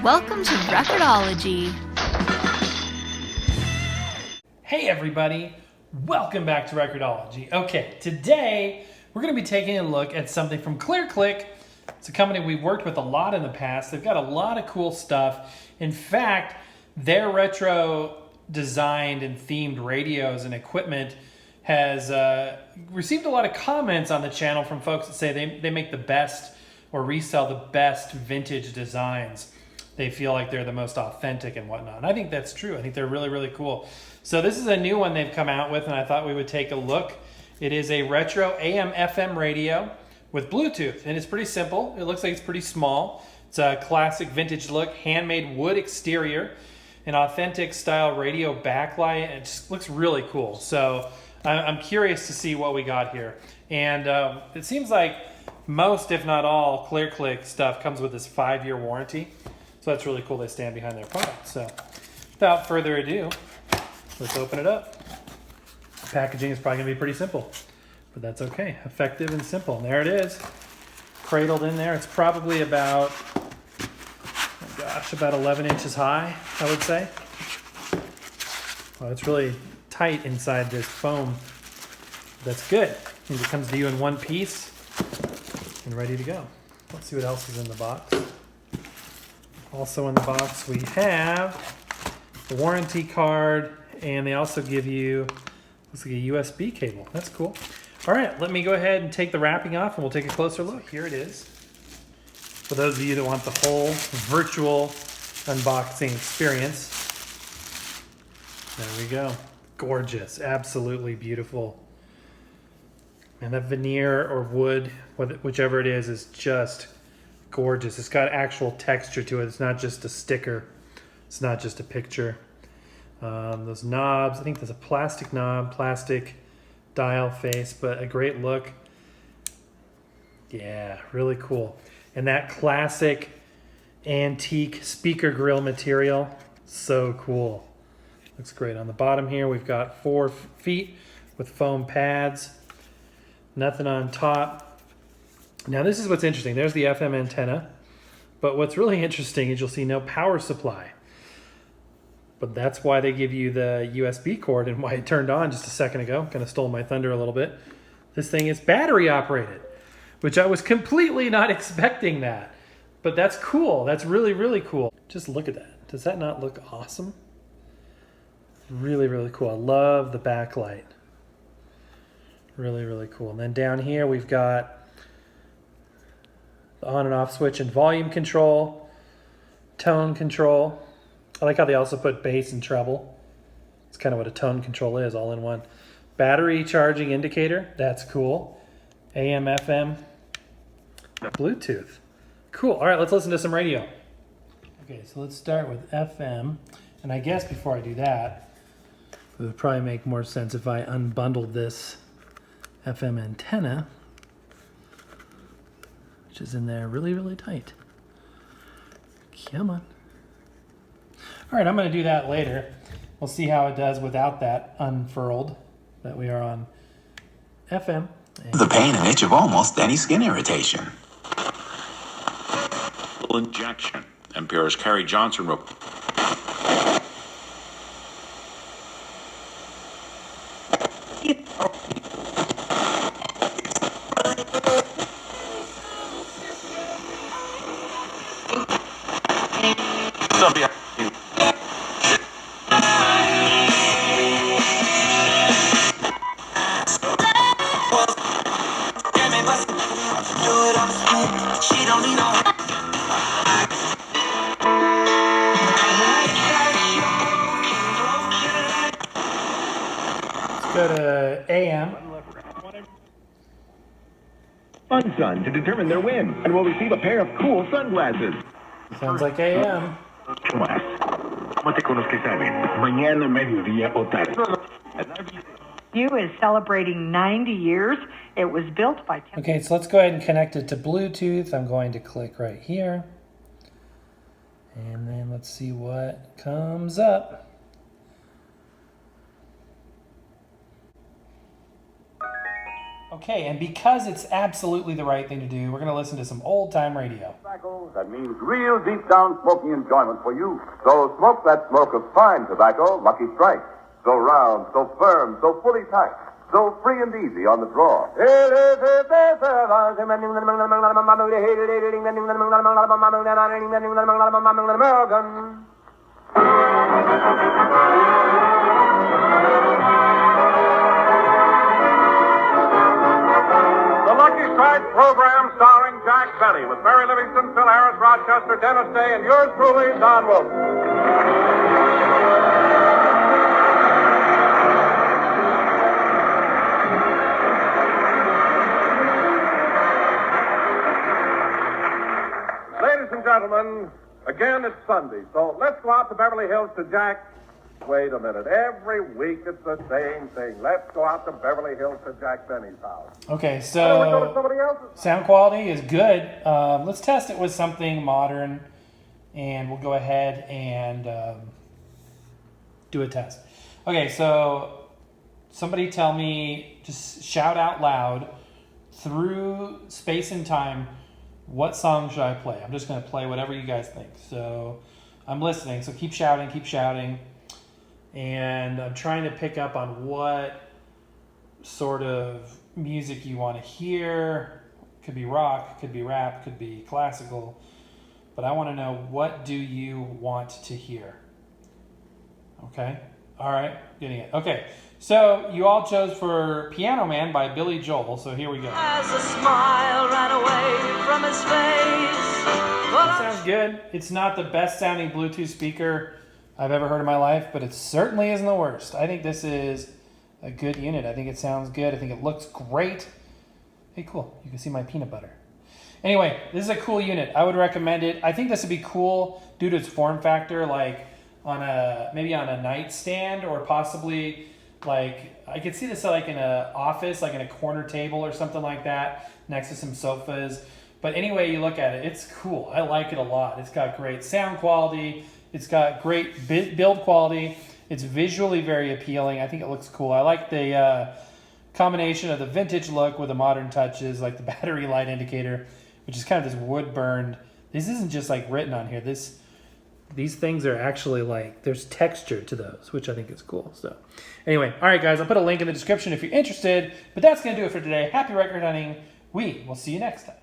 Welcome to Record-ology. Hey everybody, welcome back to Record-ology. Okay, today we're going to be taking a look at something from ClearClick. It's a company we've worked with a lot in the past. They've got a lot of cool stuff. In fact, their retro designed and themed radios and equipment has received a lot of comments on the channel from folks that say they make the best or resell the best vintage designs. They feel like they're the most authentic and whatnot. And I think that's true. I think they're really, really cool. So this is a new one they've come out with, and I thought we would take a look. It is a retro AM/FM radio with Bluetooth, and it's pretty simple. It looks like it's pretty small. It's a classic vintage look, handmade wood exterior, an authentic style radio backlight. It just looks really cool. So I'm curious to see what we got here. And it seems like most, if not all, ClearClick stuff comes with this 5-year warranty. So that's really cool. They stand behind their product. So without further ado, let's open it up. Packaging is probably going to be pretty simple, but that's okay. Effective and simple. And there it is, cradled in there. It's probably about, oh gosh, about 11 inches high, I would say. Well, it's really tight inside this foam. That's good. And it comes to you in one piece and ready to go. Let's see what else is in the box. Also in the box we have the warranty card, and they also give you, looks like a USB cable. That's cool. All right, let me go ahead and take the wrapping off and we'll take a closer look. Here it is. For those of you that want the whole virtual unboxing experience. There we go. Gorgeous, absolutely beautiful. And that veneer or wood, whichever it is just gorgeous. It's got actual texture to it. It's not just a sticker. It's not just a picture. Those knobs, I think there's a plastic knob, plastic dial face, but a great look. Yeah, really cool. And that classic antique speaker grill material, so cool. Looks great. On the bottom here, we've got 4 feet with foam pads. Nothing on top. Now this is what's interesting. There's the FM antenna, but what's really interesting is you'll see no power supply. But that's why they give you the USB cord and why it turned on just a second ago. Kind of stole my thunder a little bit. This thing is battery operated, which I was completely not expecting that. But that's cool. That's really, really cool. Just look at that. Does that not look awesome? Really, really cool. I love the backlight. Really, really cool. And then down here we've got the on and off switch and volume control, tone control. I like how they also put bass and treble. It's kind of what a tone control is, all in one. Battery charging indicator, that's cool. AM, FM, Bluetooth. Cool, all right, let's listen to some radio. Okay, so let's start with FM. And I guess before I do that, it would probably make more sense if I unbundled this FM antenna, which is in there really, really tight. Come on. All right, I'm going to do that later. We'll see how it does without that unfurled, that we are on FM. The pain and itch of almost any skin irritation. Injection. NPR's Carrie Johnson report. Go to AM. Fun Sun to determine their win and will receive a pair of cool sunglasses. Sounds like AM. U is celebrating 90 years. It was built by... Okay, so let's go ahead and connect it to Bluetooth. I'm going to click right here. And then let's see what comes up. Okay, and because it's absolutely the right thing to do, we're going to listen to some old-time radio. Tobacco, that means real deep-down smoking enjoyment for you. So smoke that smoke of fine tobacco, Lucky Strike. So round, so firm, so fully packed, so free and easy on the draw. The Lucky Strike program starring Jack Benny with Mary Livingston, Phil Harris, Rochester, Dennis Day, and yours truly, Don Wilson. Ladies and gentlemen, again it's Sunday, so let's go out to Beverly Hills to Jack. Wait a minute. Every week it's the same thing. Let's go out to Beverly Hills to Jack Benny's house. Okay, Why don't we go to so somebody else's? sound quality is good. Let's test it with something modern, and we'll go ahead and do a test. Okay, so somebody tell me, just shout out loud through space and time, what song should I play? I'm just going to play whatever you guys think. So I'm listening, so keep shouting, keep shouting. And I'm trying to pick up on what sort of music you want to hear. Could be rock, could be rap, could be classical. But I want to know, what do you want to hear? Okay? All right, getting it. Okay, so you all chose for Piano Man by Billy Joel, so here we go. As a smile ran away from his face. That sounds good. It's not the best sounding Bluetooth speaker I've ever heard in my life, but it certainly isn't the worst. I think this is a good unit. I think it sounds good. I think it looks great. Hey, cool. You can see my peanut butter. Anyway, this is a cool unit. I would recommend it. I think this would be cool due to its form factor, like maybe on a nightstand, or possibly like, I could see this like in an office, like in a corner table or something like that, next to some sofas. But anyway you look at it, it's cool. I like it a lot. It's got great sound quality. It's got great build quality. It's visually very appealing. I think it looks cool. I like the combination of the vintage look with the modern touches, like the battery light indicator, which is kind of this wood burned. This isn't just like written on here. These things are actually like, there's texture to those, which I think is cool. So anyway, all right, guys, I'll put a link in the description if you're interested. But that's going to do it for today. Happy record hunting. We will see you next time.